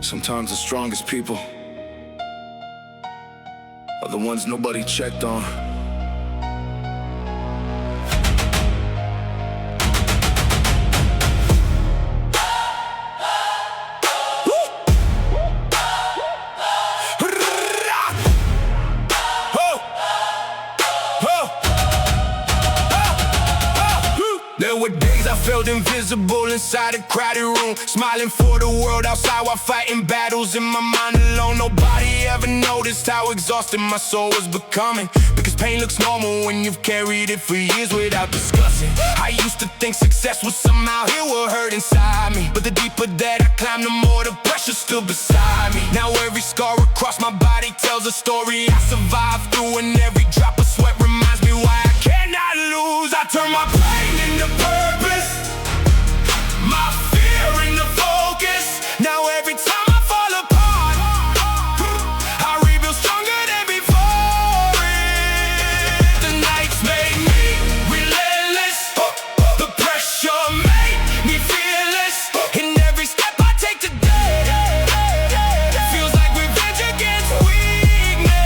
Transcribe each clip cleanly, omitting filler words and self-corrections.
Sometimes the strongest people are the ones nobody checked on. There were days I felt invisible inside a crowded room, smiling for the world outside while fighting battles in my mind alone. Nobody ever noticed how exhausted my soul was becoming, because pain looks normal when you've carried it for years without discussing. I used to think success was somehow heal what hurt inside me, but the deeper that I climbed, the more the pressure stood beside me. Now every scar across my body tells a story I survived through, and every drop of sweat reminds me why I cannot lose. I turn my pain into purpose, my fear into focus. Now every time I fall apart, I rebuild stronger than before it. The nights made me relentless, the pressure made me fearless, and every step I take today feels like revenge against weakness.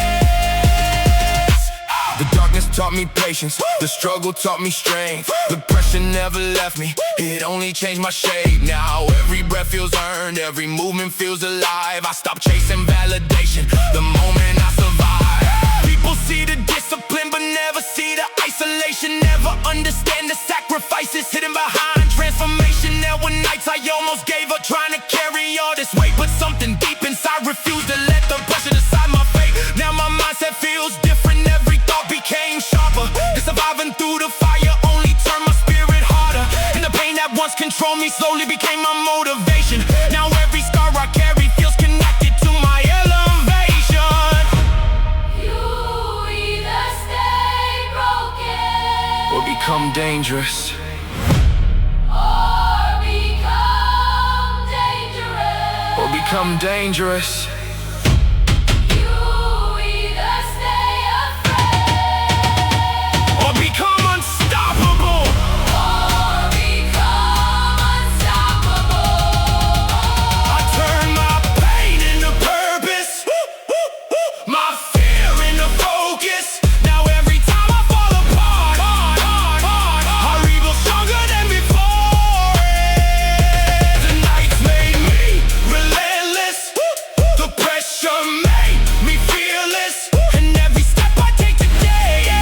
The darkness taught me patience, the struggle taught me strength. The pressure never left me, it only changed my shape. Now every breath feels earned, every movement feels alive. I stopped chasing validation the moment I survive. People see the discipline but never see the isolation, never understand the sacrifices hidden behind transformation. There were nights I almost gave up trying to carry all this weight, but something deep inside refused to let the pressure decide my fate. Now my mindset feels different, every thought became sharper. And surviving through the fire only turned my spirit harder, and the pain that once controlled me slowly became my motivation. Now every scar I carry feels connected to my elevation. You either stay broken Or become dangerous. or become dangerous. Or become dangerous. You either stay afraid Or become unstoppable. or become unstoppable. I turn my pain into purpose, my fear into focus. Now every time I fall apart, I rebuild stronger than before it. The nights made me relentless, the pressure made me fearless, and every step I take today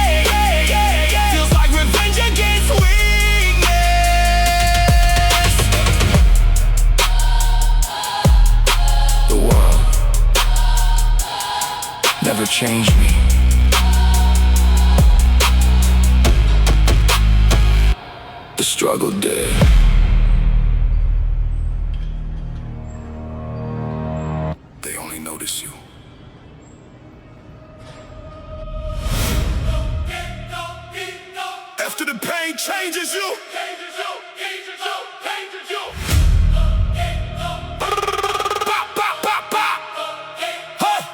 feels like revenge against weakness. The world never changed me. The struggle did. They only notice you. After the pain changes you,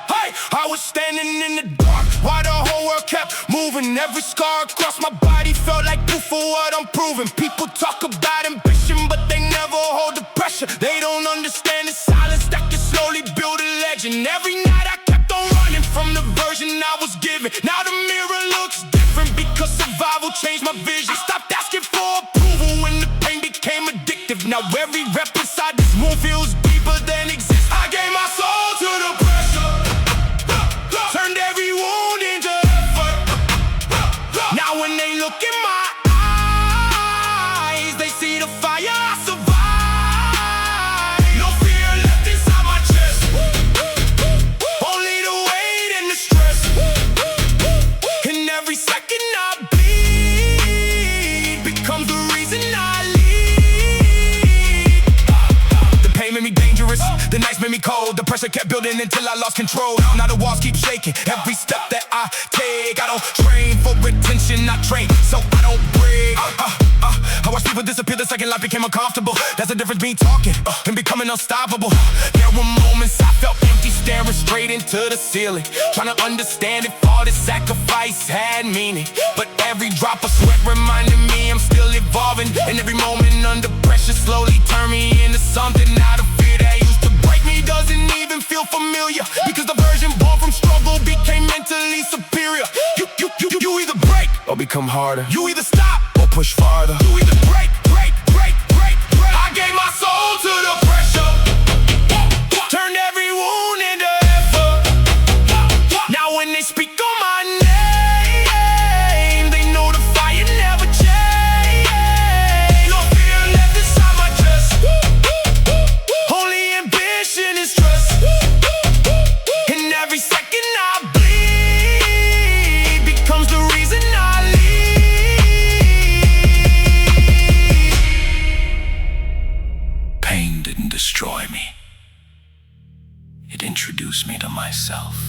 Hey, I was standing in the dark while the whole world kept moving. Every scar across my body felt like proof for what I'm proving. People talk about ambition, but they never hold the pressure. They don't understand the silence that can slowly build a legend. Every night I kept on running from the version I was given. Now the mirror looks different because survival changed my vision. Stopped asking for approval when the pain became addictive. Now every rep inside this wound feels deeper than exists. I gave my soul to the pressure, turned every wound into effort. Now when they look in my eyes, they see the fire I survived. No fear left inside my chest, only the weight and the stress. And every second I bleed becomes the reason I lead. The pain made me dangerous, the nights made me cold. The pressure kept building until I lost control. Now the walls keep shaking, every step that I take. I don't train for attention, I train so I don't break. I watched people disappear the second life became uncomfortable. That's the difference between talking and becoming unstoppable. There were moments I felt empty, staring straight into the ceiling, trying to understand if all this sacrifice had meaning. But every drop of sweat reminded me I'm still evolving, and every moment under pressure slowly turned me into something. Now the fear that used to break me doesn't failure, because the version born from struggle became mentally superior. You either break or become harder. You either stop or push farther. You either break. I gave my soul to the pressure, turned every wound into effort. Now when they speak on my name, they know the fire never changed. No fear left inside my chest, only ambition is trust. And every second I bleed becomes the reason I leave. Pain didn't destroy me. It introduced me to myself.